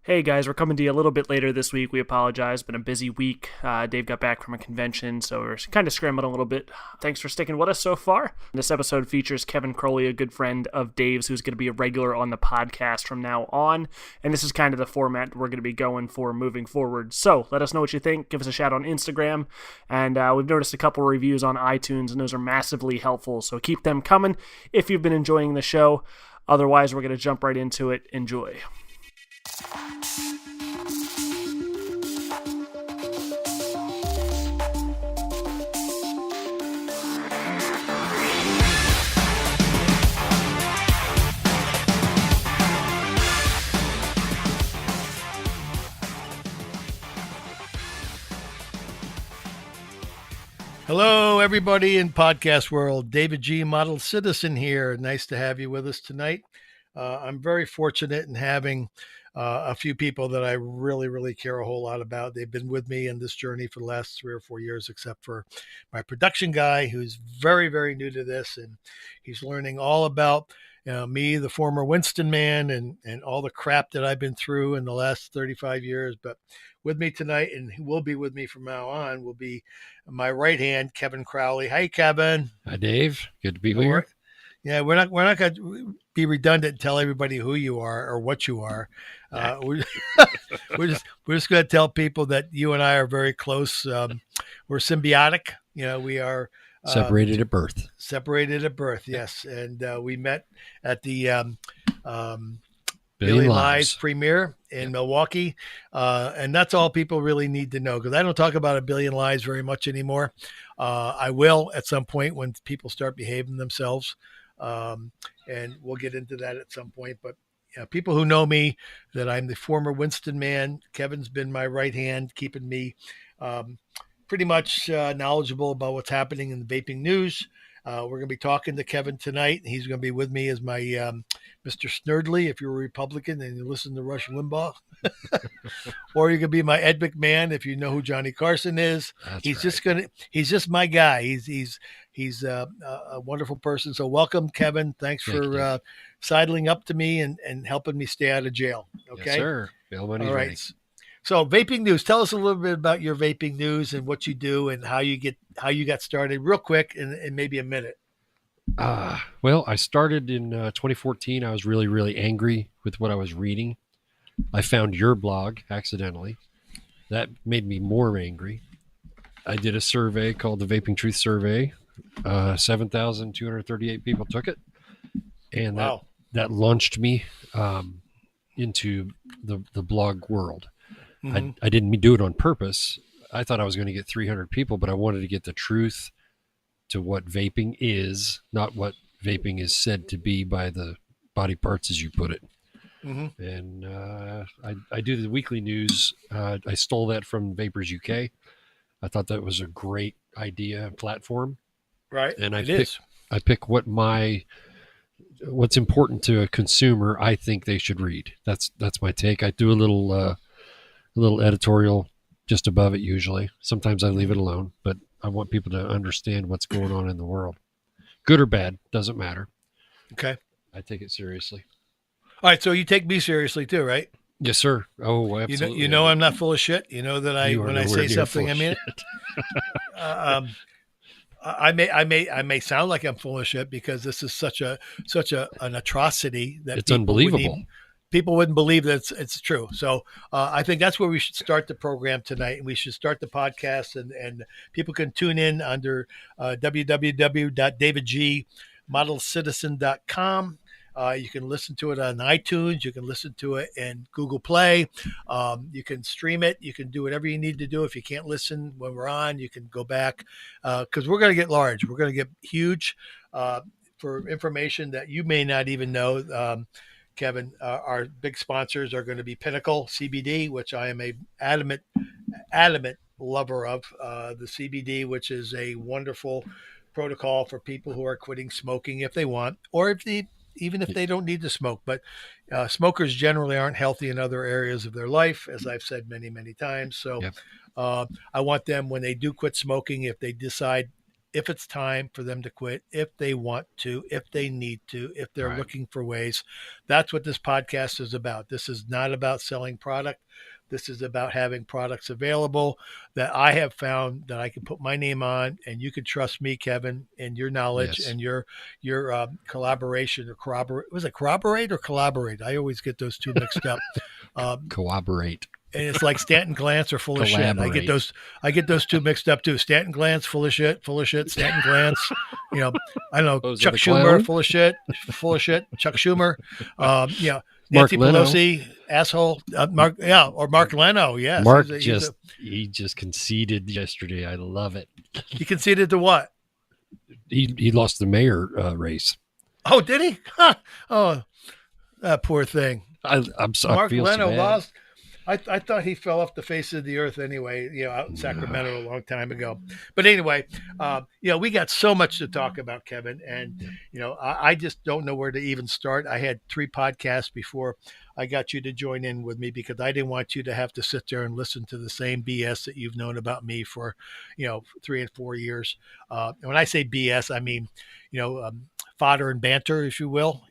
Hey guys, we're coming to you a little bit later this week. We apologize. It's been a busy week. Dave got back from a convention, so we're kind of scrambling a little bit. Thanks for sticking with us so far. This episode features Kevin Crowley, a good friend of Dave's, who's going to be a regular on the podcast from now on. And this is kind of the format we're going to be going for moving forward. So let us know what you think. Give us a shout on Instagram. And we've noticed a couple reviews on iTunes, and those are massively helpful. So keep them coming if you've been enjoying the show. Otherwise, we're going to jump right into it. Enjoy. Hello, everybody in podcast world. David G. Model Citizen here. Nice to have you with us tonight. I'm very fortunate in having a few people that I really care a whole lot about. They've been with me in this journey for the last 3 or 4 years, except for my production guy, who's very new to this, and he's learning all about me, the former Winston man, and all the crap that I've been through in the last 35 years. But with me tonight, and he will be with me from now on, will be my right hand, Kevin Crowley. Hi, Kevin. Hi, Dave. Good to be here. Yeah, we're not going to be redundant and tell everybody who you are or what you are. We're just going to tell people that you and I are very close. We're symbiotic. We are separated at birth. Separated at birth, yes. And we met at the Billion Lies premiere in Milwaukee. And that's all people really need to know, because I don't talk about A Billion Lies very much anymore. I will at some point when people start behaving themselves. And we'll get into that at some point. But people who know me, that I'm the former Winston man. Kevin's been my right hand, keeping me pretty much knowledgeable about what's happening in the vaping news. We're going to be talking to Kevin tonight. He's going to be with me as my Mr. Snerdley, if you're a Republican and you listen to Rush Limbaugh. Or you can be my Ed McMahon if you know who Johnny Carson is. He's just my guy. He's a wonderful person. So welcome, Kevin. Thanks for sidling up to me and helping me stay out of jail. Okay, yes, sir. All right. Ready. So vaping news. Tell us a little bit about your vaping news and what you do and how you got started, real quick, in maybe a minute. Well, I started in 2014. I was really angry with what I was reading. I found your blog accidentally. That made me more angry. I did a survey called the Vaping Truth Survey. 7,238 people took it, and wow. that launched me into the blog world. Mm-hmm. I didn't do it on purpose. I thought I was going to get 300 people, but I wanted to get the truth to what vaping is, not what vaping is said to be by the body parts, as you put it. Mm-hmm. And I do the weekly news. I stole that from Vapers UK. I thought that was a great idea and platform. Right. And I pick what's important to a consumer. I think they should read. That's my take. I do a little editorial just above it usually. Sometimes I leave it alone, but I want people to understand what's going on in the world. Good or bad, doesn't matter. Okay. I take it seriously. All right, so you take me seriously too, right? Yes, sir. Oh, absolutely. You know I'm not full of shit. You know that when I say something, I mean it. I may sound like I'm full of shit because this is such an atrocity that it's unbelievable. People wouldn't believe that it's true. So I think that's where we should start the program tonight. And we should start the podcast, and people can tune in under www.davidgmodelcitizen.com. You can listen to it on iTunes. You can listen to it in Google Play. You can stream it. You can do whatever you need to do. If you can't listen when we're on, you can go back because we're going to get large. We're going to get huge for information that you may not even know. Kevin, our big sponsors are going to be Pinnacle CBD, which I am a adamant lover of. The CBD, which is a wonderful protocol for people who are quitting smoking if they want, or even if they don't need to smoke. But smokers generally aren't healthy in other areas of their life, as I've said many times. So I want them, when they do quit smoking, if they decide if it's time for them to quit, if they want to, if they need to, if they're Right. looking for ways. That's what this podcast is about. This is not about selling product. This is about having products available that I have found that I can put my name on, and you can trust me, Kevin, and your knowledge Yes. and your collaboration or corroborate. Was it corroborate or collaborate? I always get those two mixed up. Cooperate. And it's like Stanton Glance or full of shit. I get those two mixed up too. Stanton Glance, full of shit. Stanton Glance, I don't know. Oh, is Chuck that a Schumer, clown? full of shit. Chuck Schumer, Mark Nancy Leno. Pelosi, asshole. Or Mark Leno. Yes, Mark he just conceded yesterday. I love it. he conceded to what? He lost the mayor race. Oh, did he? Oh, that poor thing. I'm sorry. Mark Leno Leno lost. I thought he fell off the face of the earth anyway, out in Sacramento a long time ago. But anyway, we got so much to talk about, Kevin. And, I just don't know where to even start. I had 3 podcasts before I got you to join in with me because I didn't want you to have to sit there and listen to the same BS that you've known about me for, 3 and 4 years. And when I say BS, I mean, fodder and banter, if you will.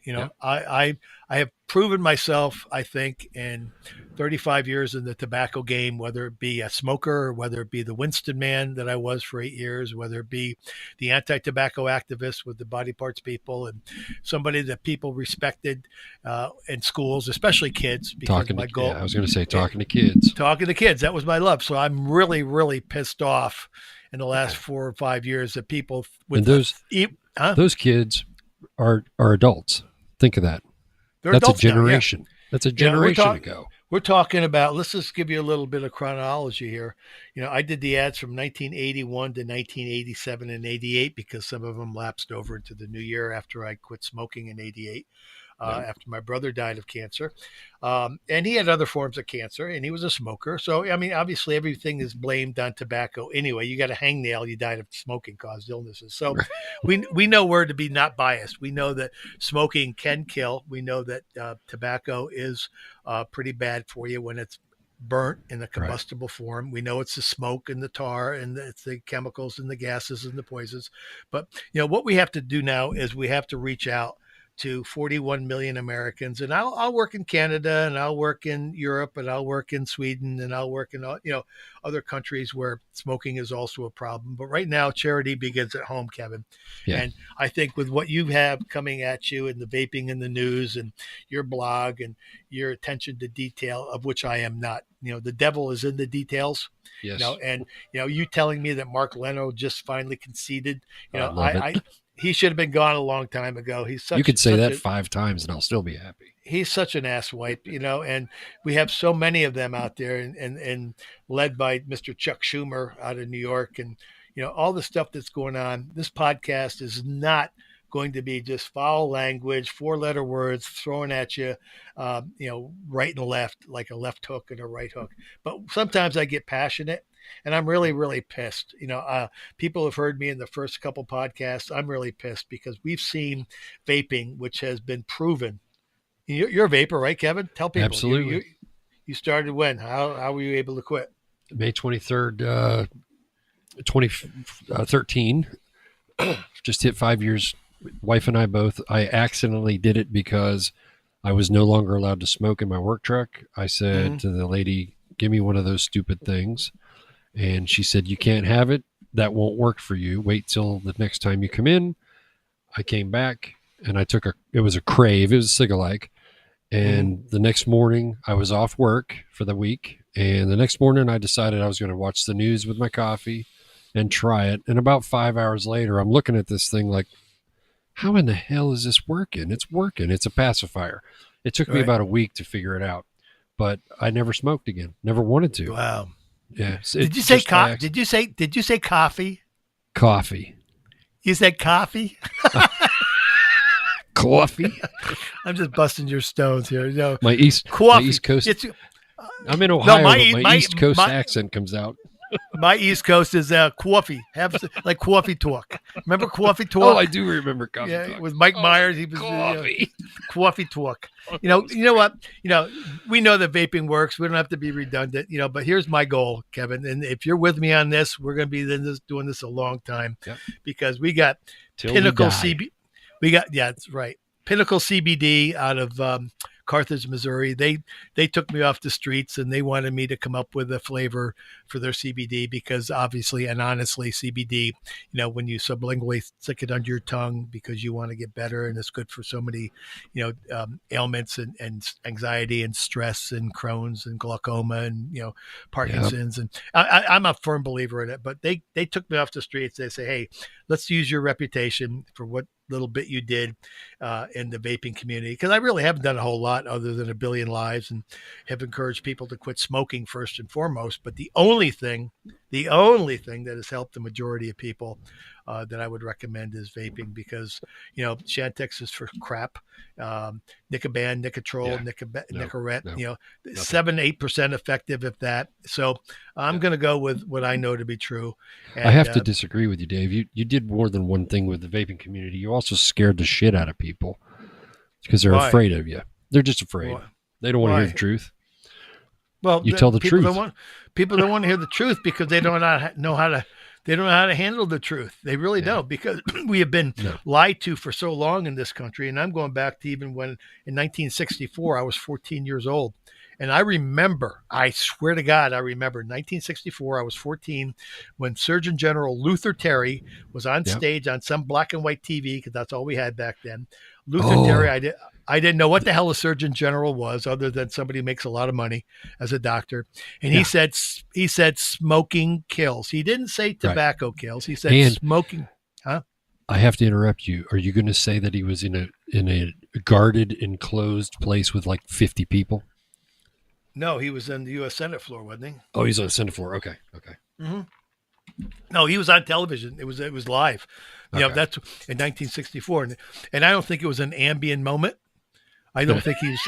I have proven myself, I think, in 35 years in the tobacco game, whether it be a smoker or whether it be the Winston man that I was for 8 years, whether it be the anti-tobacco activist with the body parts people and somebody that people respected in schools, especially kids. Because my goal, I was going to say talking to kids. Talking to kids. That was my love. So I'm really, really pissed off in the last 4 or 5 years that people with those kids are adults. Think of that. That's a generation. That's a generation ago. We're talking about, let's just give you a little bit of chronology here. I did the ads from 1981 to 1987 and 88 because some of them lapsed over into the new year after I quit smoking in 88. After my brother died of cancer. And he had other forms of cancer and he was a smoker. So, obviously everything is blamed on tobacco. Anyway, you got a hangnail, you died of smoking caused illnesses. So we know where to be not biased. We know that smoking can kill. We know that tobacco is pretty bad for you when it's burnt in a combustible form. We know it's the smoke and the tar and it's the chemicals and the gases and the poisons. But, what we have to do now is we have to reach out to 41 million Americans. And I'll work in Canada and I'll work in Europe and I'll work in Sweden and I'll work in, other countries where smoking is also a problem. But right now, charity begins at home, Kevin. Yeah. And I think with what you have coming at you and the vaping in the news and your blog and your attention to detail, of which I am not, the devil is in the details. Yes. You telling me that Mark Leno just finally conceded, he should have been gone a long time ago. You could say that 5 times and I'll still be happy. He's such an ass wipe, and we have so many of them out there and led by Mr. Chuck Schumer out of New York and, all the stuff that's going on. This podcast is not going to be just foul language, 4-letter words thrown at you, right and left, like a left hook and a right hook. But sometimes I get passionate. And I'm really, really pissed. People have heard me in the first couple podcasts. I'm really pissed because we've seen vaping, which has been proven. You're a vapor, right, Kevin? Tell people. Absolutely. You started when? How were you able to quit? May 23rd, 2013. Just hit 5 years. Wife and I both. I accidentally did it because I was no longer allowed to smoke in my work truck. I said to the lady, "Give me one of those stupid things." And she said, "You can't have it. That won't work for you. Wait till the next time you come in." I came back and I took it was a Crave. It was a Cigalike. And the next morning I was off work for the week. And the next morning I decided I was going to watch the news with my coffee and try it. And about 5 hours later, I'm looking at this thing like, how in the hell is this working? It's working. It's a pacifier. It took me about a week to figure it out, but I never smoked again. Never wanted to. Wow. Yeah. Did you say coffee? Did you say coffee? Coffee. You said coffee? Coffee. I'm just busting your stones here. My East Coast. I'm in Ohio, but my East Coast accent comes out. My East Coast is coffee. Have like coffee talk. Remember coffee talk? Oh, I do remember coffee Yeah, talk. with Mike Myers. He was Coffee. Coffee talk. You know what? We know that vaping works. We don't have to be redundant. But here's my goal, Kevin. And if you're with me on this, we're going to be doing this a long time, because we got Pinnacle CBD. That's right. Pinnacle CBD out of Carthage, Missouri. They took me off the streets and they wanted me to come up with a flavor for their CBD, because obviously and honestly CBD, when you sublingually stick it under your tongue because you want to get better, and it's good for so many, ailments and anxiety and stress and Crohn's and glaucoma and, Parkinson's. And I'm a firm believer in it, but they took me off the streets. They say, hey, let's use your reputation for what little bit you did in the vaping community, because I really haven't done a whole lot other than a billion lives, and have encouraged people to quit smoking first and foremost. But the only thing that has helped the majority of people that I would recommend is vaping, because Chantix is for crap, Nicoban, Nicotrol, Nicorette, 7-8% effective, if that. So I'm going to go with what I know to be true. And, I have to disagree with you, Dave. You did more than one thing with the vaping community. You also scared the shit out of people because they're afraid of you. They're just afraid. Why? They don't want to hear the truth. Well, you tell the truth. People don't want to hear the truth because they don't know how to. They don't know how to handle the truth. They really don't, because we have been lied to for so long in this country. And I'm going back to even when in 1964, I was 14 years old. And I remember, I swear to God, I remember 1964, I was 14, when Surgeon General Luther Terry was on stage on some black and white TV, because that's all we had back then. Luther Terry, I didn't know what the hell a Surgeon General was, other than somebody who makes a lot of money as a doctor. And he said smoking kills. He didn't say tobacco kills. He said smoking. Huh? I have to interrupt you. Are you going to say that he was in a guarded, enclosed place with like 50 people? No, he was on the U.S. Senate floor, wasn't he? Oh, he's on the Senate floor. Okay. Mm-hmm. No, he was on television. It was live. That's in 1964, and I don't think it was an ambient moment. I don't think he was,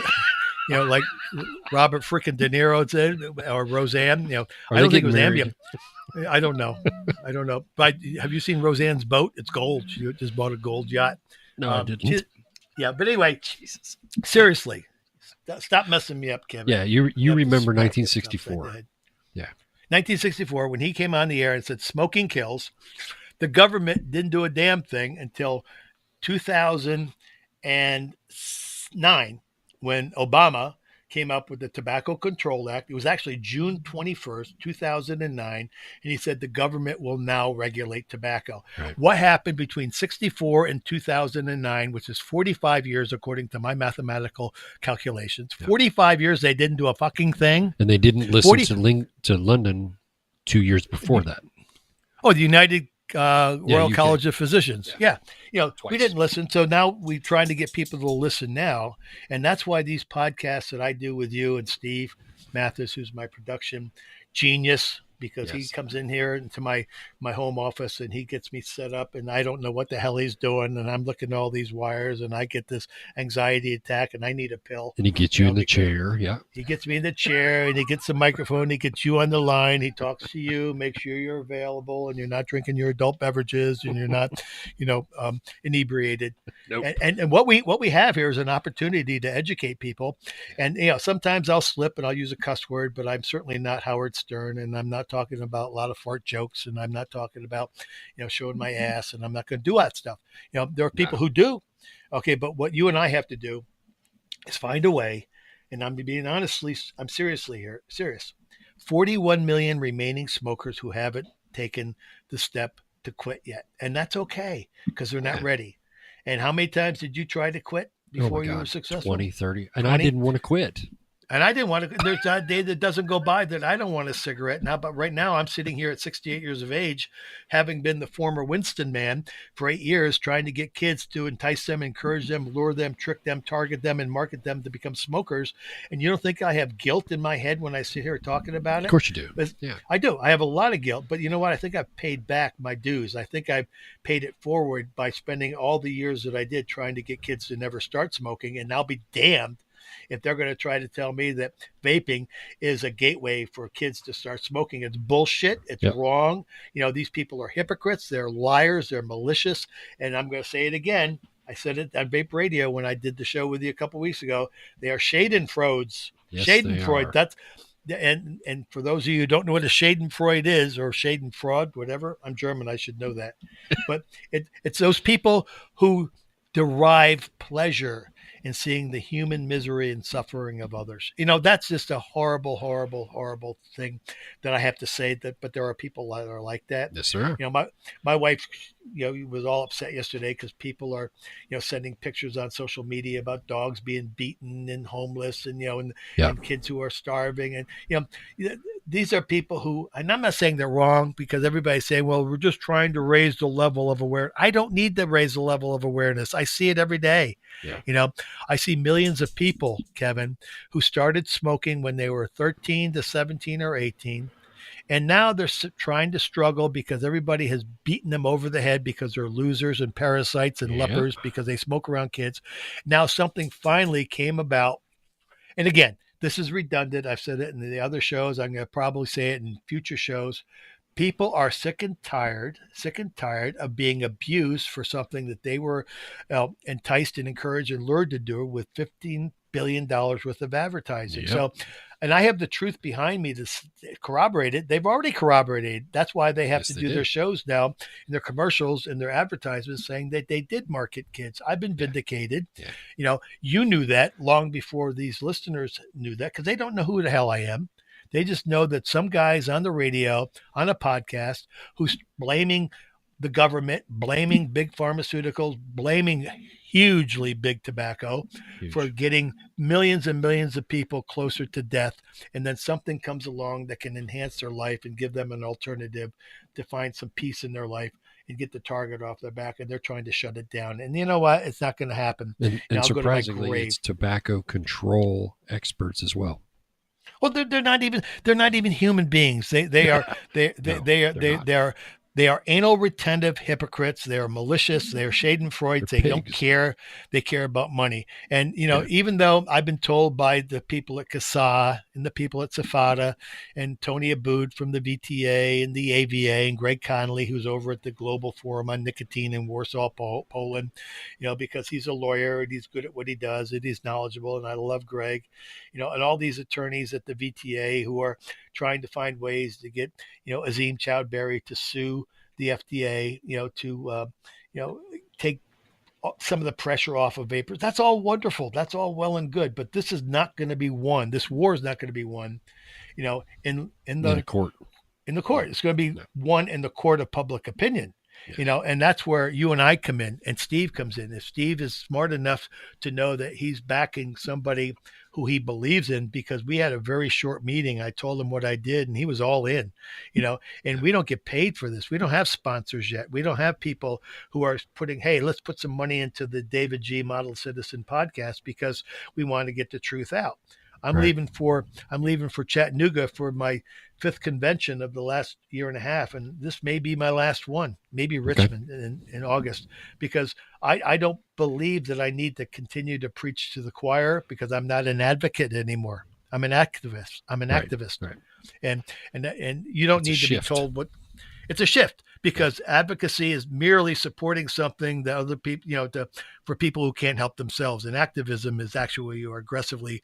like Robert frickin' De Niro said, or Roseanne. I don't think it was ambient. I don't know. But have you seen Roseanne's boat? It's gold. She just bought a gold yacht. No, I didn't. But anyway, Jesus, seriously, stop messing me up, Kevin. Yeah, you remember 1964. Yeah. 1964, when he came on the air and said smoking kills, the government didn't do a damn thing until 2009, when Obama came up with the Tobacco Control Act. It was actually June 21st, 2009. And he said the government will now regulate tobacco. Right. What happened between 64 and 2009, which is 45 years, according to my mathematical calculations, 45 years, they didn't do a fucking thing. And they didn't listen to London 2 years before that. Oh, the United Royal College of Physicians. Yeah. Twice. We didn't listen. So now we're trying to get people to listen now. And that's why these podcasts that I do with you and Steve Mathis, who's my production genius, because he comes in here into my home office and he gets me set up, and I don't know what the hell he's doing. And I'm looking at all these wires and I get this anxiety attack and I need a pill. And he gets you in the chair. Yeah. He gets me in the chair and he gets the microphone. He gets you on the line. He talks to you, make sure you're available and you're not drinking your adult beverages and you're not, inebriated. Nope. And what we have here is an opportunity to educate people. And, sometimes I'll slip and I'll use a cuss word, but I'm certainly not Howard Stern, and I'm not talking about a lot of fart jokes, and I'm not talking about, showing my ass, and I'm not going to do that stuff. There are people who do. Okay. But what you and I have to do is find a way. And I'm being I'm serious. 41 million remaining smokers who haven't taken the step to quit yet. And that's okay, because they're not ready. And how many times did you try to quit before you were successful? 20, 30. And 20? I didn't want to quit. And I didn't want to. There's not a day that doesn't go by that I don't want a cigarette now. But right now, I'm sitting here at 68 years of age, having been the former Winston man for 8 years, trying to get kids to entice them, encourage them, lure them, trick them, target them, and market them to become smokers. And you don't think I have guilt in my head when I sit here talking about it? Of course you do. But I do. I have a lot of guilt. But you know what? I think I've paid back my dues. I think I've paid it forward by spending all the years that I did trying to get kids to never start smoking. And I'll be damned if they're going to try to tell me that vaping is a gateway for kids to start smoking. It's bullshit. It's wrong. These people are hypocrites. They're liars. They're malicious. And I'm going to say it again. I said it on Vape Radio when I did the show with you a couple of weeks ago. They are Schadenfreuds. Yes, Schadenfreude. That's and for those of you who don't know what a Schadenfreude is, or Schadenfreude, whatever, I'm German, I should know that. But it's those people who derive pleasure in seeing the human misery and suffering of others. That's just a horrible, horrible, horrible thing that I have to say. But there are people that are like that. Yes, sir. My wife, was all upset yesterday because people are, sending pictures on social media about dogs being beaten and homeless, and and kids who are starving, and these are people who, and I'm not saying they're wrong, because everybody's saying, well, we're just trying to raise the level of awareness. I don't need to raise the level of awareness. I see it every day. Yeah. I see millions of people, Kevin, who started smoking when they were 13 to 17 or 18. And now they're trying to struggle because everybody has beaten them over the head because they're losers and parasites and lepers because they smoke around kids. Now something finally came about. And again, this is redundant. I've said it in the other shows. I'm going to probably say it in future shows. People are sick and tired of being abused for something that they were enticed and encouraged and lured to do with $15 billion worth of advertising. So, and I have the truth behind me to corroborate it. They've already corroborated. That's why they have to do their shows now, and their commercials and their advertisements saying that they did market kids. I've been vindicated. You knew that long before these listeners knew that, because they don't know who the hell I am. They just know that some guys on the radio, on a podcast, who's blaming the government, blaming big pharmaceuticals, blaming hugely big tobacco for getting millions and millions of people closer to death. And then something comes along that can enhance their life and give them an alternative to find some peace in their life and get the target off their back. And they're trying to shut it down. And you know what? It's not going to happen. And surprisingly, it's tobacco control experts as well. Well, they're not even human beings. They are anal retentive hypocrites. They are malicious. They are Schadenfreuds. They don't care. They care about money. And even though I've been told by the people at CASA and the people at Safada and Tony Aboud from the VTA and the AVA and Greg Connolly, who's over at the Global Forum on Nicotine in Warsaw, Poland, because he's a lawyer and he's good at what he does and he's knowledgeable, and I love Greg, and all these attorneys at the VTA who are trying to find ways to get, Azim Chowdhury to sue the FDA, to take some of the pressure off of vapors. That's all wonderful. That's all well and good, but this is not going to be won. This war is not going to be won, in the court. In the court, it's going to be won in the court of public opinion. And that's where you and I come in, and Steve comes in. If Steve is smart enough to know that he's backing somebody who he believes in, because we had a very short meeting. I told him what I did and he was all in, and we don't get paid for this. We don't have sponsors yet. We don't have people who are putting, hey, let's put some money into the David G. Model Citizen podcast because we want to get the truth out. I'm leaving for Chattanooga for my 5th convention of the last year and a half. And this may be my last one, maybe Richmond in August, because I don't believe that I need to continue to preach to the choir, because I'm not an advocate anymore. I'm an activist. Right. And you don't need to be told what. It's a shift, because advocacy is merely supporting something that other people, for people who can't help themselves. And activism is actually you are aggressively,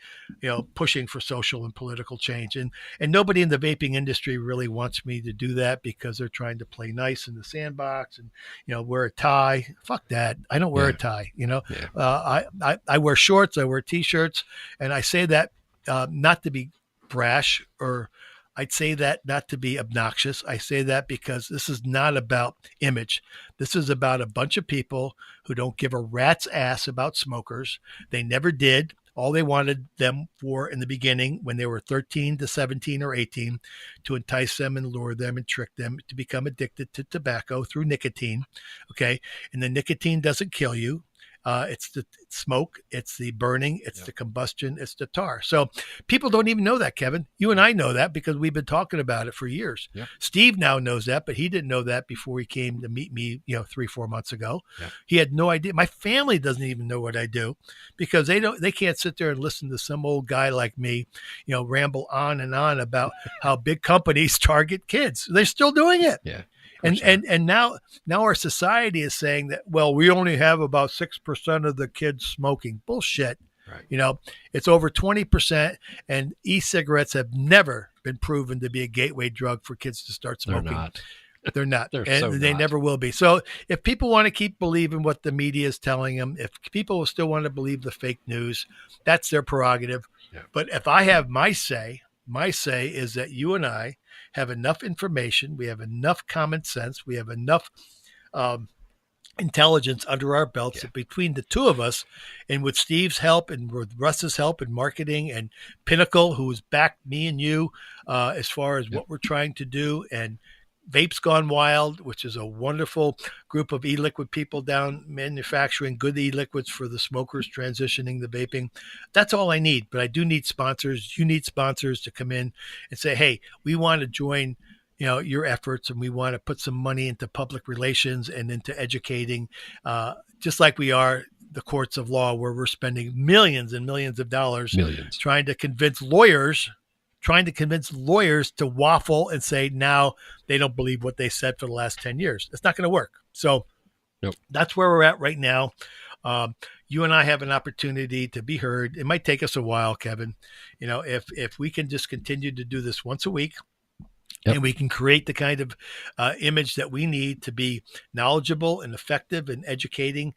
pushing for social and political change. And nobody in the vaping industry really wants me to do that, because they're trying to play nice in the sandbox and, wear a tie. Fuck that. I don't wear a tie. I wear shorts, I wear T-shirts, and I say that not to be brash, or I'd say that not to be obnoxious. I say that because this is not about image. This is about a bunch of people who don't give a rat's ass about smokers. They never did. All they wanted them for in the beginning, when they were 13 to 17 or 18, to entice them and lure them and trick them to become addicted to tobacco through nicotine. Okay. And the nicotine doesn't kill you. It's the smoke, it's the burning, it's the combustion, it's the tar. So people don't even know that, Kevin. You and I know that because we've been talking about it for years. Yep. Steve now knows that, but he didn't know that before he came to meet me, 3-4 months ago. Yep. He had no idea. My family doesn't even know what I do because they can't sit there and listen to some old guy like me, ramble on and on about how big companies target kids. They're still doing it. Yeah. And now our society is saying that, well, we only have about 6% of the kids smoking. Bullshit. Right. It's over 20%, and e-cigarettes have never been proven to be a gateway drug for kids to start smoking. They're not. They never will be. So if people want to keep believing what the media is telling them, if people still want to believe the fake news, that's their prerogative. Yeah. But if I have my say is that you and I have enough information, we have enough common sense, we have enough intelligence under our belts that between the two of us, and with Steve's help and with Russ's help in marketing and Pinnacle, who has backed me and you as far as what we're trying to do, and VapesGoneWild, which is a wonderful group of e-liquid people down manufacturing good e-liquids for the smokers transitioning to vaping. That's all I need. But I do need sponsors. You need sponsors to come in and say, hey, we want to join your efforts, and we want to put some money into public relations and into educating, just like we are the courts of law, where we're spending millions and millions of dollars trying to convince lawyers to waffle and say now they don't believe what they said for the last 10 years. It's not going to work. So That's where we're at right now. You and I have an opportunity to be heard. It might take us a while, Kevin. If we can just continue to do this once a week, and we can create the kind of image that we need to be knowledgeable and effective in educating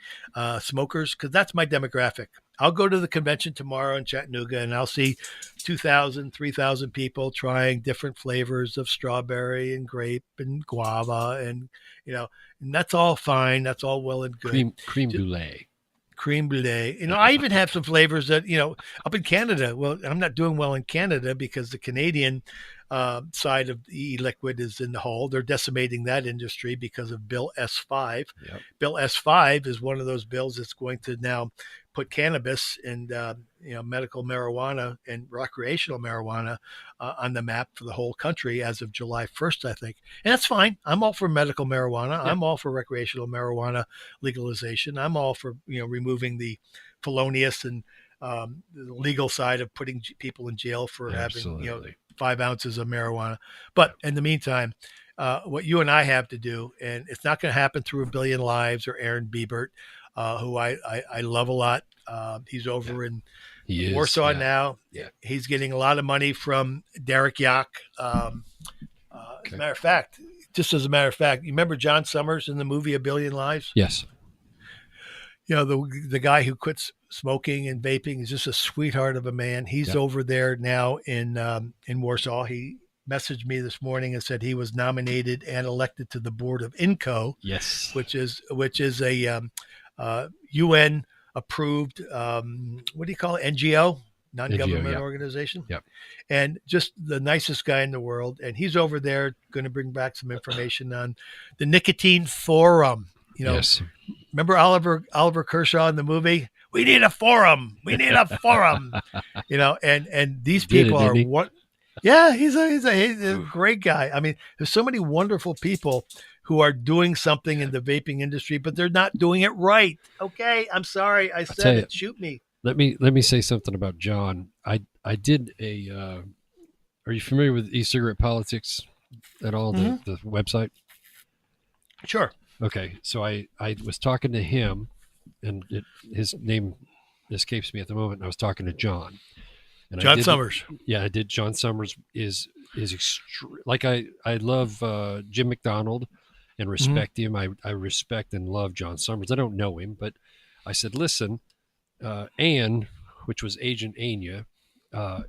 smokers, because that's my demographic. I'll go to the convention tomorrow in Chattanooga, and I'll see 2,000, 3,000 people trying different flavors of strawberry and grape and guava, and and that's all fine. That's all well and good. Cream brulee. Cream brulee. I even have some flavors that, up in Canada. Well, I'm not doing well in Canada because the Canadian side of the e-liquid is in the hole. They're decimating that industry because of Bill S5. Yep. Bill S5 is one of those bills that's going to now put cannabis and medical marijuana and recreational marijuana on the map for the whole country as of July 1st, I think. And that's fine. I'm all for medical marijuana. Yep. I'm all for recreational marijuana legalization. I'm all for removing the felonious and the legal side of putting people in jail for having 5 ounces of marijuana. But in the meantime, what you and I have to do, and it's not going to happen through A Billion Lives or Aaron Biebert, who I love a lot. He's over in Warsaw now. Yeah. He's getting a lot of money from Derek Yack. As a matter of fact, you remember John Summers in the movie A Billion Lives? Yes. The guy who quits smoking and vaping is just a sweetheart of a man. He's over there now in Warsaw. He messaged me this morning and said he was nominated and elected to the board of INCO. Yes, which is a UN approved what do you call it? NGO, non-government organization. Yep. And just the nicest guy in the world. And he's over there going to bring back some information on the nicotine forum. Yes. Remember Oliver Kershaw in the movie? We need a forum. We need a forum. And these people are what? Yeah, he's a great guy. I mean, there's so many wonderful people who are doing something in the vaping industry, but they're not doing it right. Okay, I'm sorry, I said it. Shoot me. Let me say something about John. I did a. Are you familiar with e-cigarette politics at all? Mm-hmm. The website. Sure. Okay, so I was talking to him, and his name escapes me at the moment. And I was talking to John. And John Summers. Yeah, I did. John Summers is like I love Jim McDonald and respect him. I respect and love John Summers. I don't know him, but I said, listen, Anne, which was Agent Anya, I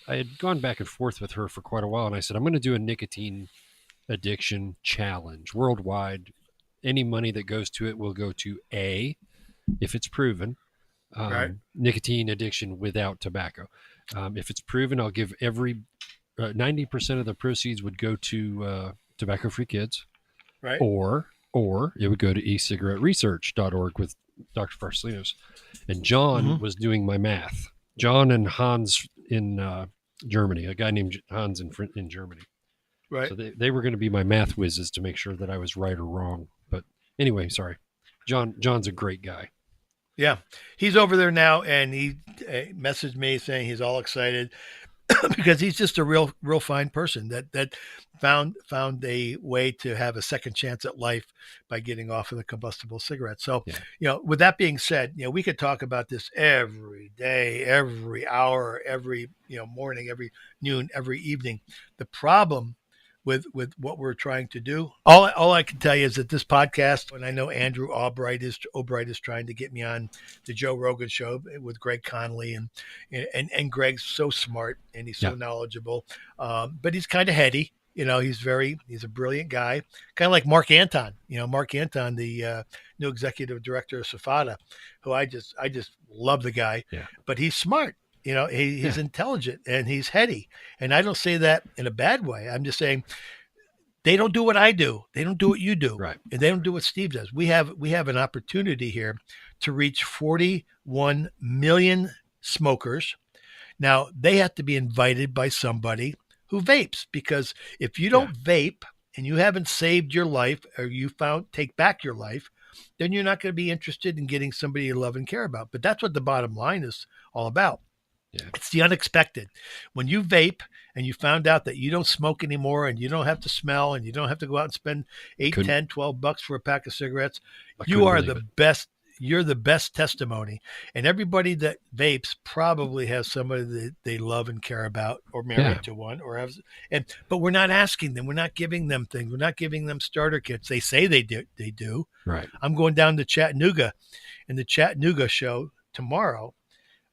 had gone back and forth with her for quite a while, and I said, I'm going to do a nicotine addiction challenge worldwide. Any money that goes to it will go to A, if it's proven, nicotine addiction without tobacco. If it's proven, I'll give 90% of the proceeds would go to tobacco-free kids, right? Or it would go to ecigaretteresearch.org with Dr. Farsalinos, and John was doing my math. John and Hans in Germany, a guy named Hans in Germany. Right. So they were going to be my math whizzes to make sure that I was right or wrong. But anyway, sorry. John's a great guy. Yeah. He's over there now, and he messaged me saying he's all excited because he's just a real fine person that found a way to have a second chance at life by getting off of the combustible cigarette. So, with that being said, we could talk about this every day, every hour, every, morning, every noon, every evening. The problem with what we're trying to do, all I can tell you is that this podcast, and I know Andrew Albright is trying to get me on the Joe Rogan show with Greg Connolly, and Greg's so smart and he's so knowledgeable, but he's kind of heady. He's a brilliant guy, kind of like Mark Anton. Mark Anton, the new executive director of Safada, who I just love the guy, but he's smart. He's intelligent and he's heady. And I don't say that in a bad way. I'm just saying they don't do what I do. They don't do what you do. Right. And they don't do what Steve does. We have an opportunity here to reach 41 million smokers. Now, they have to be invited by somebody who vapes, because if you don't vape and you haven't saved your life, or you take back your life, then you're not going to be interested in getting somebody you love and care about. But that's what the bottom line is all about. Yeah. It's the unexpected. When you vape and you found out that you don't smoke anymore, and you don't have to smell, and you don't have to go out and spend $8, $10, $12 for a pack of cigarettes, you are the best. You're the best testimony. And everybody that vapes probably has somebody that they love and care about, or married to one, but we're not asking them. We're not giving them things. We're not giving them starter kits. They say they do. Right. I'm going down to Chattanooga, in the Chattanooga show tomorrow.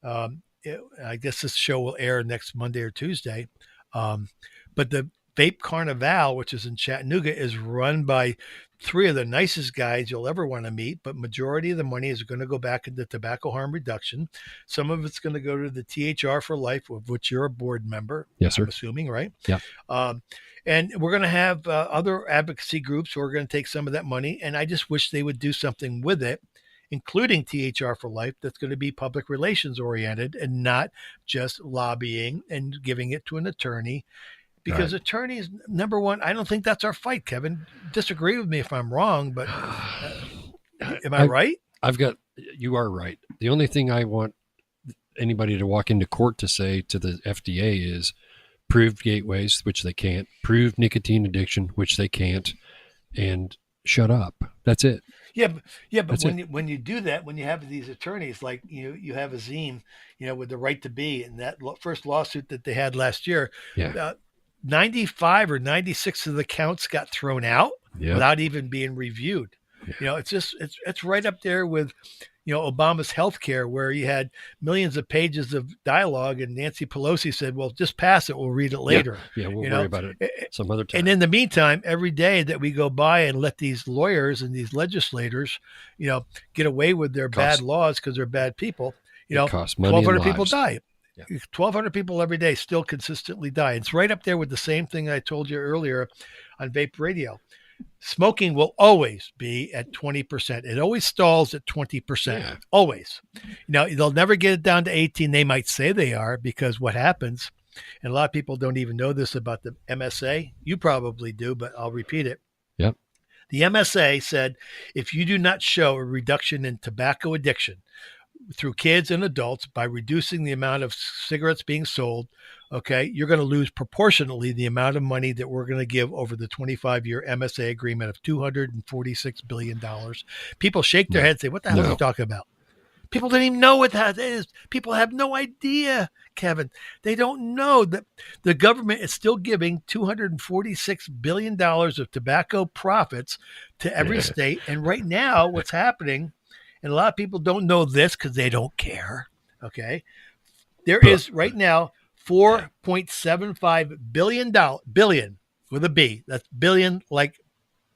I guess this show will air next Monday or Tuesday. But the Vape Carnival, which is in Chattanooga, is run by three of the nicest guys you'll ever want to meet, but majority of the money is going to go back into tobacco harm reduction. Some of it's going to go to the THR for Life, of which you're a board member. Yes, sir. I'm assuming, right? Yeah. And we're going to have other advocacy groups who are going to take some of that money, and I just wish they would do something with it, including THR for Life, that's going to be public relations oriented and not just lobbying and giving it to an attorney. Because attorneys, number one, I don't think that's our fight, Kevin. Disagree with me if I'm wrong, but am I right? You are right. The only thing I want anybody to walk into court to say to the FDA is proved gateways, which they can't, proved nicotine addiction, which they can't, and shut up. That's it. Yeah, but when you do that, when you have these attorneys like you have Azim, with the right to be, and that first lawsuit that they had last year, 95 or 96 of the counts got thrown out without even being reviewed. Yeah. It's right up there with, Obama's healthcare, where you had millions of pages of dialogue, and Nancy Pelosi said, "Well, just pass it. We'll read it later." Yeah, we'll worry about it some other time. And in the meantime, every day that we go by and let these lawyers and these legislators, get away with their bad laws because they're bad people, 1,200 people die. 1,200 people every day still consistently die. It's right up there with the same thing I told you earlier on Vape Radio. Smoking will always be at 20%. It always stalls at 20%. Yeah. Always. They'll never get it down to 18. They might say they are, because what happens, and a lot of people don't even know this about the MSA. You probably do, but I'll repeat it. Yep. The MSA said, if you do not show a reduction in tobacco addiction through kids and adults by reducing the amount of cigarettes being sold, you're going to lose proportionately the amount of money that we're going to give over the 25-year MSA agreement of $246 billion. People shake their heads and say, what the hell are you talking about? People don't even know what that is. People have no idea, Kevin. They don't know that the government is still giving $246 billion of tobacco profits to every state. And right now, what's happening, and a lot of people don't know this because they don't care, there is right now $4.75 billion with a B. That's billion, like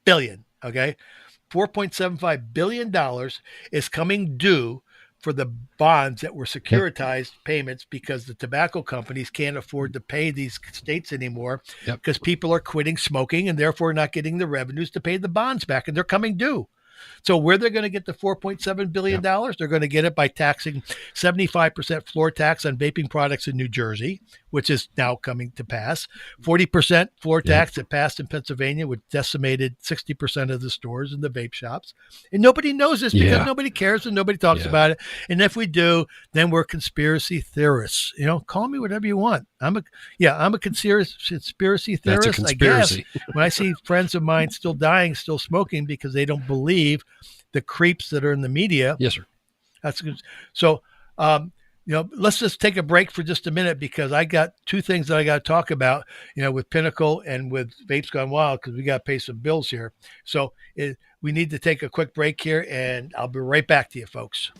billion, $4.75 billion is coming due for the bonds that were securitized payments, because the tobacco companies can't afford to pay these states anymore, because people are quitting smoking and therefore not getting the revenues to pay the bonds back, and they're coming due. So where they're going to get the $4.7 billion, they're going to get it by taxing 75% floor tax on vaping products in New Jersey, which is now coming to pass. 40% floor tax that passed in Pennsylvania, which decimated 60% of the stores and the vape shops. And nobody knows this because nobody cares and nobody talks about it. And if we do, then we're conspiracy theorists. Call me whatever you want. I'm a conspiracy theorist. That's a conspiracy. I guess when I see friends of mine still dying, still smoking because they don't believe the creeps that are in the media. Yes, sir. That's good. So, let's just take a break for just a minute because I got two things that I got to talk about, with Pinnacle and with Vapes Gone Wild, because we got to pay some bills here. So we need to take a quick break here, and I'll be right back to you, folks.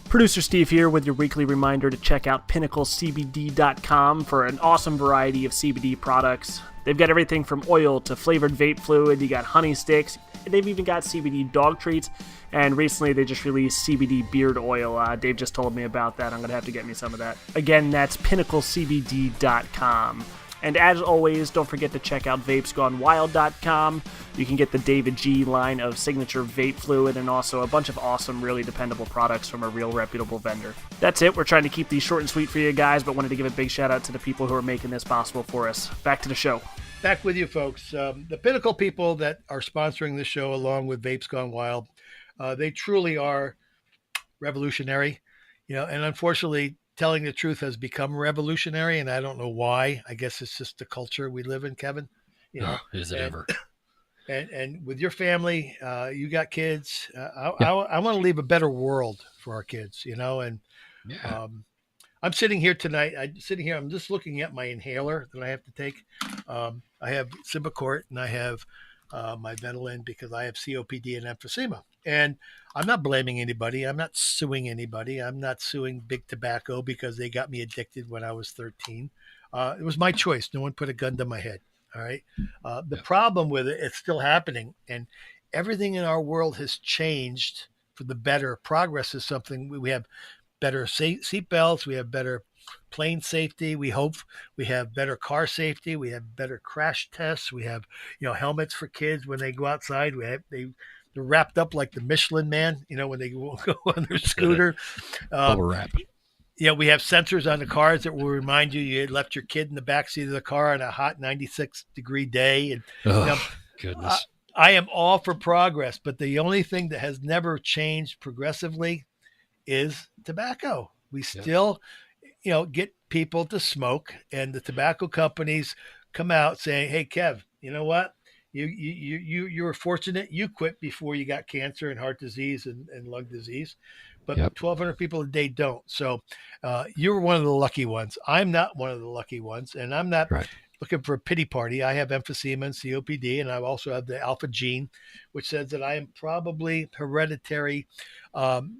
Producer Steve here with your weekly reminder to check out PinnacleCBD.com for an awesome variety of CBD products. They've got everything from oil to flavored vape fluid. You got honey sticks. They've even got CBD dog treats. And recently they just released CBD beard oil. Dave just told me about that. I'm going to have to get me some of that. Again, that's PinnacleCBD.com. And as always, don't forget to check out VapesGoneWild.com. You can get the David G line of signature vape fluid and also a bunch of awesome, really dependable products from a real reputable vendor. That's it. We're trying to keep these short and sweet for you guys, but wanted to give a big shout out to the people who are making this possible for us. Back to the show. Back with you, folks. The Pinnacle people that are sponsoring this show along with Vapes Gone Wild, they truly are revolutionary, and unfortunately, telling the truth has become revolutionary, and I don't know why. I guess it's just the culture we live in, Kevin. Is it ever? And with your family, you got kids. I want to leave a better world for our kids, and I'm sitting here tonight. I'm just looking at my inhaler that I have to take. I have Symbicort and I have my Ventolin because I have COPD and emphysema. And I'm not blaming anybody. I'm not suing anybody. I'm not suing Big Tobacco because they got me addicted when I was 13. It was my choice. No one put a gun to my head. All right. The problem with it, it's still happening. And everything in our world has changed for the better. Progress is something we have better seat belts. We have better plane safety. We hope we have better car safety. We have better crash tests. We have, helmets for kids when they go outside. They're wrapped up like the Michelin Man, when they go on their scooter. Bubble wrap. We have sensors on the cars that will remind you had left your kid in the backseat of the car on a hot 96-degree day. And goodness. I am all for progress, but the only thing that has never changed progressively is tobacco. We still, get people to smoke, and the tobacco companies come out saying, "Hey, Kev, you know what? You were fortunate. You quit before you got cancer and heart disease and lung disease, but 1,200 people a day don't. So you're one of the lucky ones. I'm not one of the lucky ones, and I'm not looking for a pity party. I have emphysema and COPD, and I also have the alpha gene, which says that I am probably hereditary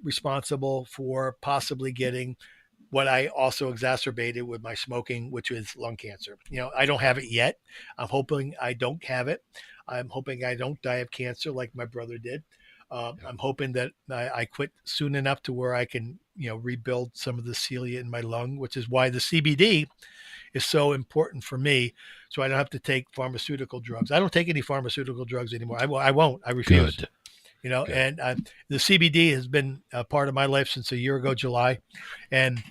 responsible for possibly getting what I also exacerbated with my smoking, which is lung cancer. I don't have it yet. I'm hoping I don't have it. I'm hoping I don't die of cancer like my brother did. I'm hoping that I quit soon enough to where I can, rebuild some of the cilia in my lung, which is why the CBD is so important for me. So I don't have to take pharmaceutical drugs. I don't take any pharmaceutical drugs anymore. I won't. I refuse. Good. And the CBD has been a part of my life since a year ago, July. And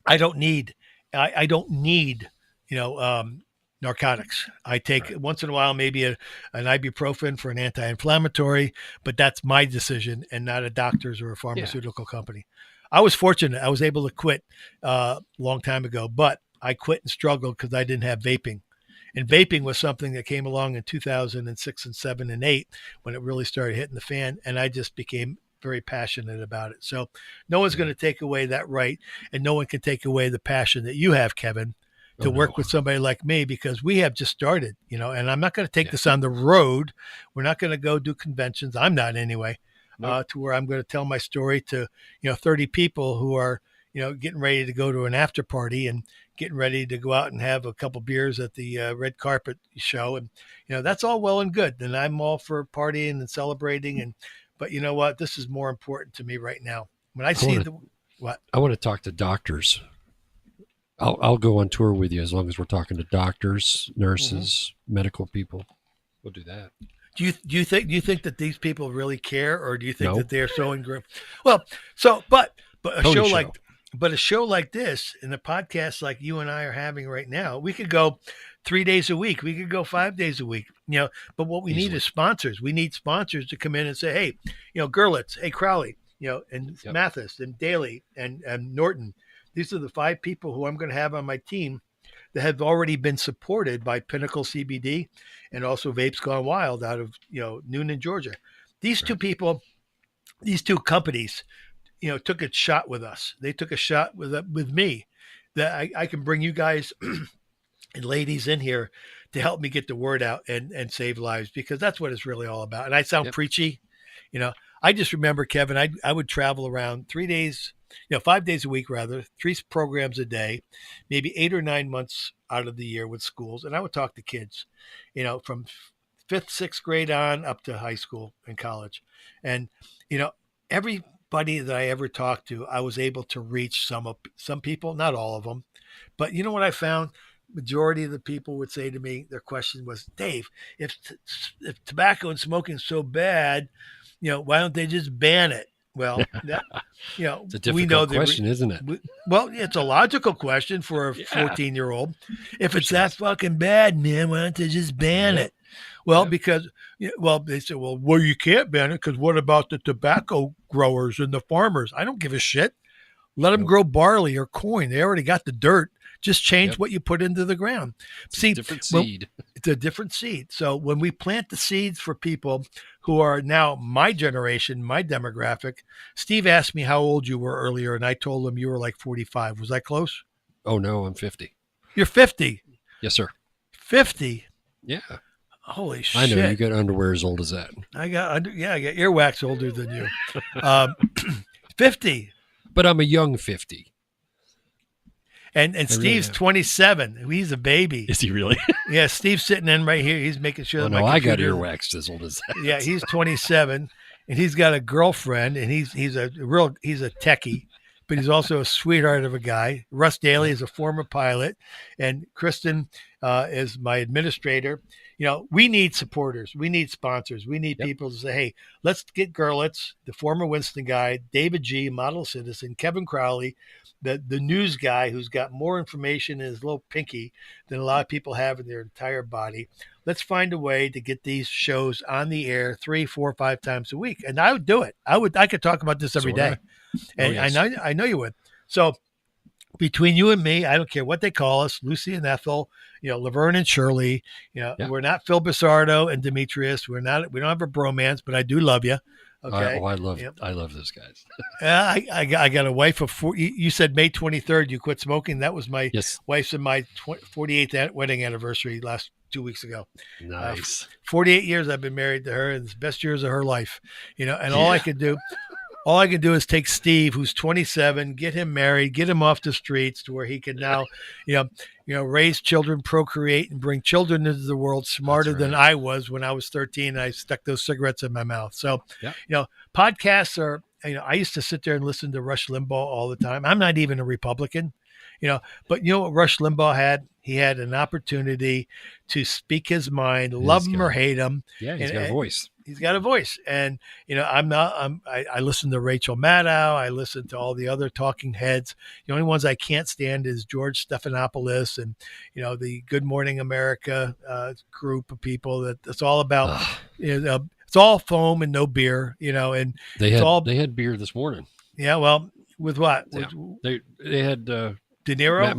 I don't need, narcotics. I take once in a while, maybe an ibuprofen for an anti-inflammatory, but that's my decision and not a doctor's or a pharmaceutical company. I was fortunate. I was able to quit a long time ago, but I quit and struggled because I didn't have vaping. And vaping was something that came along in 2006 and 7 and 8 when it really started hitting the fan. And I just became very passionate about it. So no one's going to take away that right. And no one can take away the passion that you have, Kevin, to work with somebody like me, because we have just started, and I'm not going to take this on the road. We're not going to go do conventions. I'm not anyway, to where I'm going to tell my story to, 30 people who are, getting ready to go to an after party and getting ready to go out and have a couple beers at the red carpet show. And, that's all well and good. And I'm all for partying and celebrating. But you know what? This is more important to me right now. When I see what I want to talk to doctors. I'll go on tour with you as long as we're talking to doctors, nurses, medical people. We'll do that. Do you think that these people really care, or do you think No. that they're so ingrained? Well, but a Pony show show. like this and a podcast like you and I are having right now, we could go 3 days a week. We could go 5 days a week. But what we need Easily. is sponsors. We need sponsors to come in and say, hey, Gerlitz, hey Crowley, and Yep. Mathis and Daly and Norton. These are the 5 people who I'm going to have on my team that have already been supported by Pinnacle CBD and also VapesGoneWild out of Noonan, Georgia. These two people, these two companies, took a shot with us. They took a shot with me that I can bring you guys and ladies in here to help me get the word out and save lives, because that's what it's really all about. And I sound preachy, I just remember, Kevin, I would travel around 3 days, 5 days a week, rather, 3 programs a day, maybe 8 or 9 months out of the year with schools. And I would talk to kids, from 5th, 6th grade on up to high school and college. And, everybody that I ever talked to, I was able to reach some people, not all of them. But you know what I found? Majority of the people would say to me, their question was, Dave, if tobacco and smoking is so bad, why don't they just ban it? Well, It's a difficult question, isn't it? Well, it's a logical question for a 14-year-old. If it's that fucking bad, man, why don't they just ban it? Well, because, they say, well, you can't ban it because what about the tobacco growers and the farmers? I don't give a shit. Let them grow barley or corn. They already got the dirt. Just change what you put into the ground. It's a different seed. It's a different seed. So when we plant the seeds for people who are now my generation, my demographic, Steve asked me how old you were earlier, and I told him you were like 45. Was I close? Oh, no, I'm 50. You're 50. Yes, sir. 50. Yeah. Holy shit. I know you got underwear as old as that. I got earwax older than you. 50. But I'm a young 50. And Steve's 27. He's a baby. Is he really? Yeah, Steve's sitting in right here. He's making sure. Oh, I got earwax as old as that. Yeah, he's 27, and he's got a girlfriend, and he's a techie, but he's also a sweetheart of a guy. Russ Daly is a former pilot, and Kristen is my administrator. We need supporters. We need sponsors. We need people to say, hey, let's get Gerlitz, the former Winston guy, David G., model citizen, Kevin Crowley, the news guy who's got more information in his little pinky than a lot of people have in their entire body. Let's find a way to get these shows on the air 3, 4, 5 times a week. And I would do it. I could talk about this every day. And I know you would. So between you and me, I don't care what they call us, Lucy and Ethel, Laverne and Shirley, we're not Phil Bissardo and Demetrius. We don't have a bromance, but I do love you. Okay. I love those guys. I got a wife of 4. You said May 23rd you quit smoking. That was my wife's and my 48th wedding anniversary last 2 weeks ago. Nice. 48 years I've been married to her, and it's the best years of her life. And all I could do is take Steve, who's 27, get him married, get him off the streets to where he can now, raise children, procreate, and bring children into the world smarter than I was when I was 13. And I stuck those cigarettes in my mouth. So, podcasts are, I used to sit there and listen to Rush Limbaugh all the time. I'm not even a Republican, but what Rush Limbaugh had? He had an opportunity to speak his mind, love him or hate him. Yeah, he's got a voice. He's got a voice. And, I listen to Rachel Maddow. I listen to all the other talking heads. The only ones I can't stand is George Stephanopoulos and, the Good Morning America group of people that's all about, it's all foam and no beer, and they had beer this morning. Yeah. Well, with what? Yeah. They had, De Niro?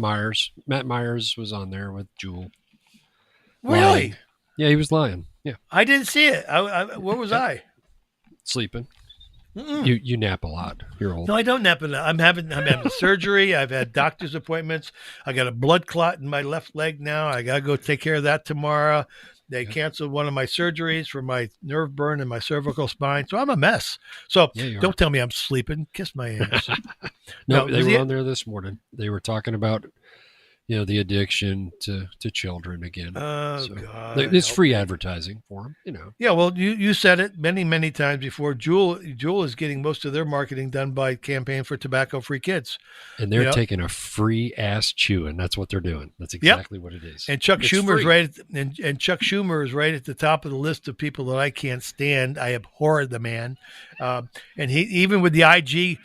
Matt Myers was on there with Jewel. Really? Lying. Yeah, he was lying. Yeah. I didn't see it. Where was I? Sleeping. You nap a lot. You're old. No, I don't nap enough. I'm having surgery. I've had doctor's appointments. I got a blood clot in my left leg now. I got to go take care of that tomorrow. They canceled one of my surgeries for my nerve burn in my cervical spine. So I'm a mess. So don't tell me I'm sleeping. Kiss my ass. No, they were on there this morning. They were talking about the addiction to children again. Oh, God. It's free advertising for them. Yeah, well, you said it many, many times before. Juul is getting most of their marketing done by Campaign for Tobacco-Free Kids. And they're taking a free ass chewing. That's what they're doing. That's exactly what it is. And Chuck Schumer's and Chuck Schumer is right at the top of the list of people that I can't stand. I abhor the man. And he, even with the IG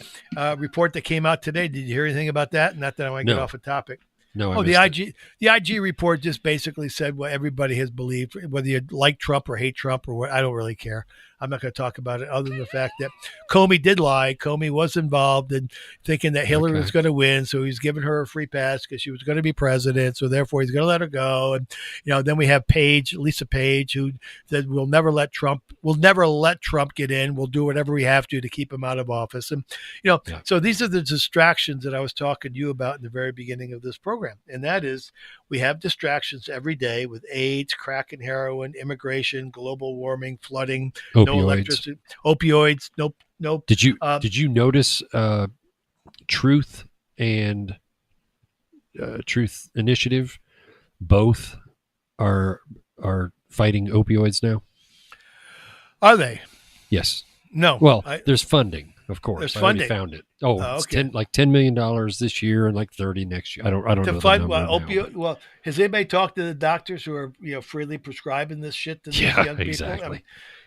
report that came out today, did you hear anything about that? Not that I want to get off a topic. No, the IG report just basically said what everybody has believed, whether you like Trump or hate Trump or what. I don't really care. I'm not going to talk about it other than the fact that Comey did lie. Comey was involved in thinking that Hillary was going to win. So he's giving her a free pass because she was going to be president. So therefore he's going to let her go. And, then we have Lisa Page, who said, we'll never let Trump get in. We'll do whatever we have to keep him out of office. And, so these are the distractions that I was talking to you about in the very beginning of this program. And that is, we have distractions every day with AIDS, crack and heroin, immigration, global warming, flooding, no electricity, opioids. Nope. Did you notice Truth and Truth Initiative both are fighting opioids now? Are they? Yes. No. Well, there's funding, of course. There's funding. I already found it. It's $10 million this year and like 30 next year. I don't know. To fight opioid. Well, has anybody talked to the doctors who are freely prescribing this shit to these young people? Exactly.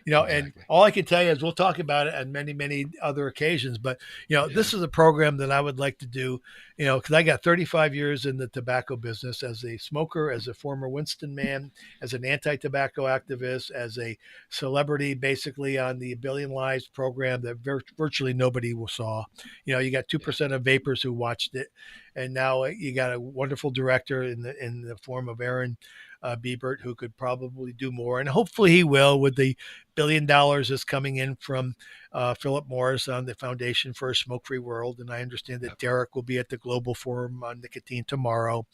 And all I can tell you is we'll talk about it on many, many other occasions. But, this is a program that I would like to do, because I got 35 years in the tobacco business as a smoker, as a former Winston man, as an anti-tobacco activist, as a celebrity, basically on the Billion Lives program that virtually nobody saw. You got 2% of vapers who watched it. And now you got a wonderful director in the form of Aaron Biebert, who could probably do more, and hopefully he will, with the $1 billion that's coming in from Philip Morris on the Foundation for a Smoke-Free World. And I understand that Derek will be at the Global Forum on Nicotine tomorrow.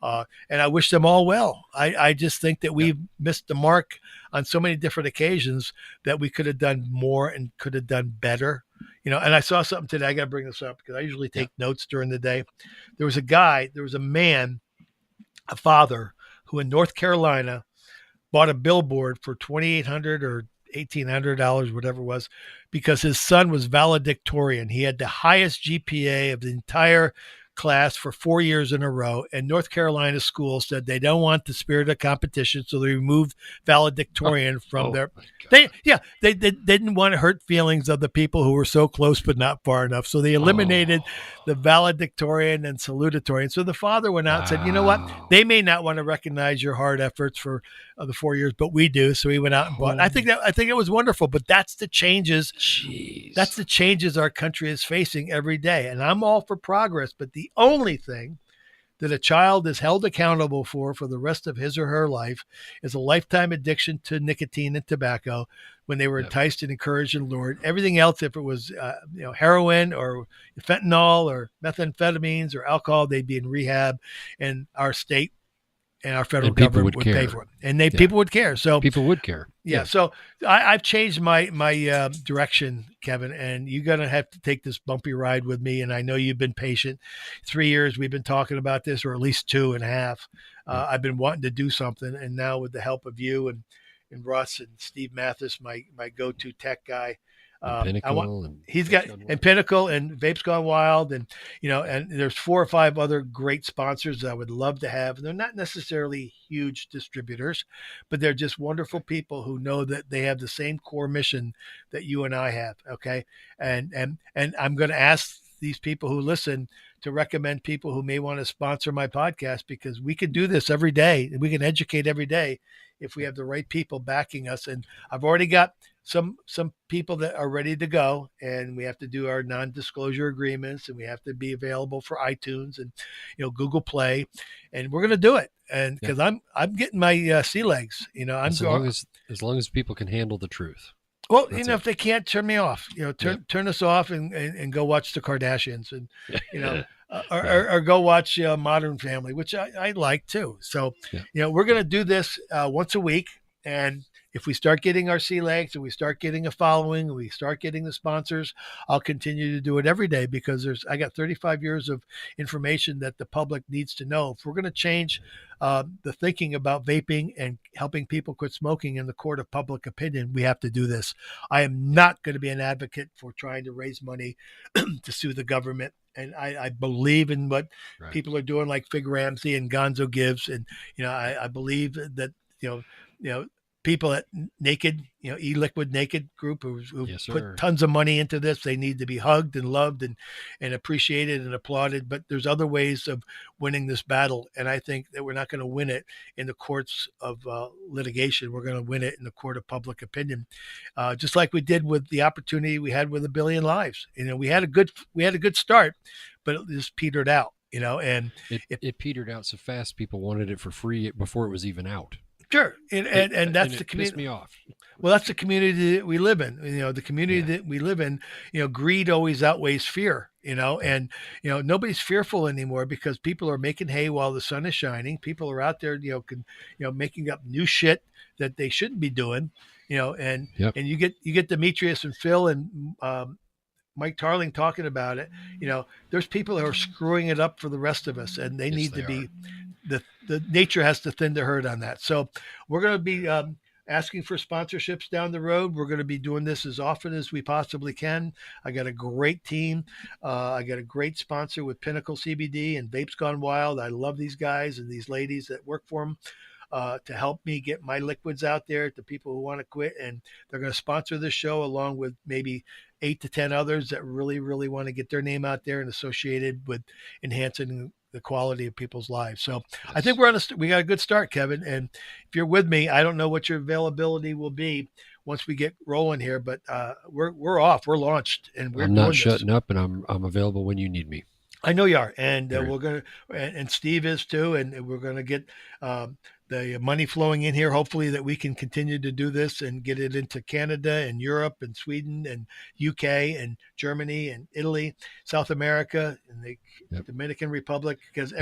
And I wish them all well. I just think that we've missed the mark on so many different occasions that we could have done more and could have done better. And I saw something today. I got to bring this up because I usually take notes during the day. There was a man, a father, who in North Carolina bought a billboard for $2,800 or $1,800, whatever it was, because his son was valedictorian. He had the highest GPA of the entire class for 4 years in a row. And North Carolina schools said they don't want the spirit of competition, so they removed valedictorian from their. They didn't want to hurt feelings of the people who were so close but not far enough. So they eliminated the valedictorian and salutatorian. So the father went out and said, you know what? They may not want to recognize your hard efforts for the 4 years, but we do. So he went out and bought. I think it was wonderful. But that's the changes. Jeez. That's the changes our country is facing every day. And I'm all for progress. But the only thing that a child is held accountable for the rest of his or her life is a lifetime addiction to nicotine and tobacco when they were enticed and encouraged and lured. Everything else, if it was heroin or fentanyl or methamphetamines or alcohol, they'd be in rehab, and our state and our federal government would pay for it. And people would care. So people would care. Yeah. So I've changed my direction, Kevin, and you're going to have to take this bumpy ride with me. And I know you've been patient. 3 years we've been talking about this, or at least 2.5. I've been wanting to do something. And now with the help of you and Russ and Steve Mathis, my go-to tech guy, Pinnacle and Pinnacle and VapesGoneWild, and and there's 4 or 5 other great sponsors that I would love to have. And they're not necessarily huge distributors, but they're just wonderful people who know that they have the same core mission that you and I have. Okay. And I'm going to ask these people who listen to recommend people who may want to sponsor my podcast, because we can do this every day and we can educate every day if we have the right people backing us. And I've already got some people that are ready to go, and we have to do our non-disclosure agreements, and we have to be available for iTunes and Google Play, and we're going to do it. And because I'm getting my sea legs, as long as people can handle the truth. Well, if they can't turn me off, turn us off and go watch the Kardashians, and or go watch Modern Family, which I like too. So we're going to do this once a week. And if we start getting our sea legs and we start getting a following and we start getting the sponsors, I'll continue to do it every day because I got 35 years of information that the public needs to know. If we're going to change the thinking about vaping and helping people quit smoking in the court of public opinion, we have to do this. I am not going to be an advocate for trying to raise money to sue the government. And I believe in what people are doing, like Fig Ramsey and Gonzo Gibbs. And, I believe that, people at Naked, E-Liquid Naked Group who put tons of money into this. They need to be hugged and loved and appreciated and applauded. But there's other ways of winning this battle. And I think that we're not going to win it in the courts of litigation. We're going to win it in the court of public opinion, just like we did with the opportunity we had with 1 Billion Lives. We had a good start, but it just petered out. And it petered out so fast. People wanted it for free before it was even out. Sure, and that's the community. Pissed me off. Well, that's the community that we live in. The community that we live in. Greed always outweighs fear. And nobody's fearful anymore because people are making hay while the sun is shining. People are out there, making up new shit that they shouldn't be doing. And you get Demetrius and Phil and Mike Tarling talking about it. There's people who are screwing it up for the rest of us, and they need to be. The nature has to thin the herd on that. So we're going to be asking for sponsorships down the road. We're going to be doing this as often as we possibly can. I got a great team. I got a great sponsor with Pinnacle CBD and VapesGoneWild. I love these guys and these ladies that work for them to help me get my liquids out there to people who want to quit. And they're going to sponsor this show along with maybe 8 to 10 others that really, really want to get their name out there and associated with enhancing the quality of people's lives. So yes. I think we got a good start, Kevin. And if you're with me, I don't know what your availability will be once we get rolling here, but we're off, we're launched, and I'm not shutting up, and I'm available when you need me. I know you are. And we're going to, and Steve is too. And we're going to get the money flowing in here, hopefully that we can continue to do this and get it into Canada and Europe and Sweden and UK and Germany and Italy, South America and the Dominican Republic, because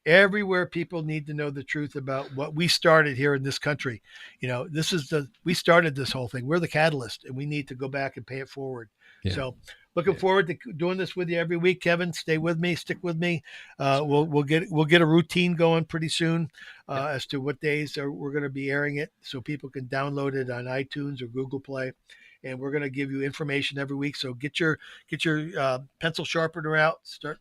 everywhere people need to know the truth about what we started here in this country. We started this whole thing. We're the catalyst, and we need to go back and pay it forward. Yeah. So looking forward to doing this with you every week, Kevin. Stay with me, stick with me. We'll get a routine going pretty soon as to what days we're going to be airing it, so people can download it on iTunes or Google Play. And we're going to give you information every week. So get your pencil sharpener out. Start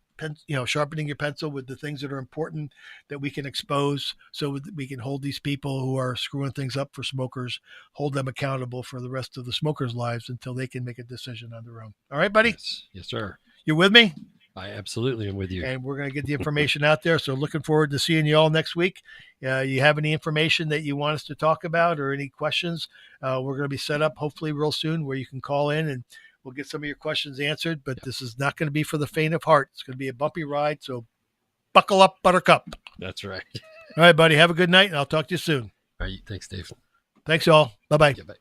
sharpening your pencil with the things that are important that we can expose, so that we can hold these people who are screwing things up for smokers, hold them accountable for the rest of the smokers' lives until they can make a decision on their own. All right, buddy? Yes, sir. You're with me? I absolutely am with you. And we're going to get the information out there. So looking forward to seeing you all next week. You have any information that you want us to talk about or any questions? We're going to be set up hopefully real soon where you can call in and we'll get some of your questions answered. But this is not going to be for the faint of heart. It's going to be a bumpy ride. So buckle up, Buttercup. That's right. All right, buddy. Have a good night, and I'll talk to you soon. All right. Thanks, Dave. Thanks, all. Bye-bye. Yeah, bye.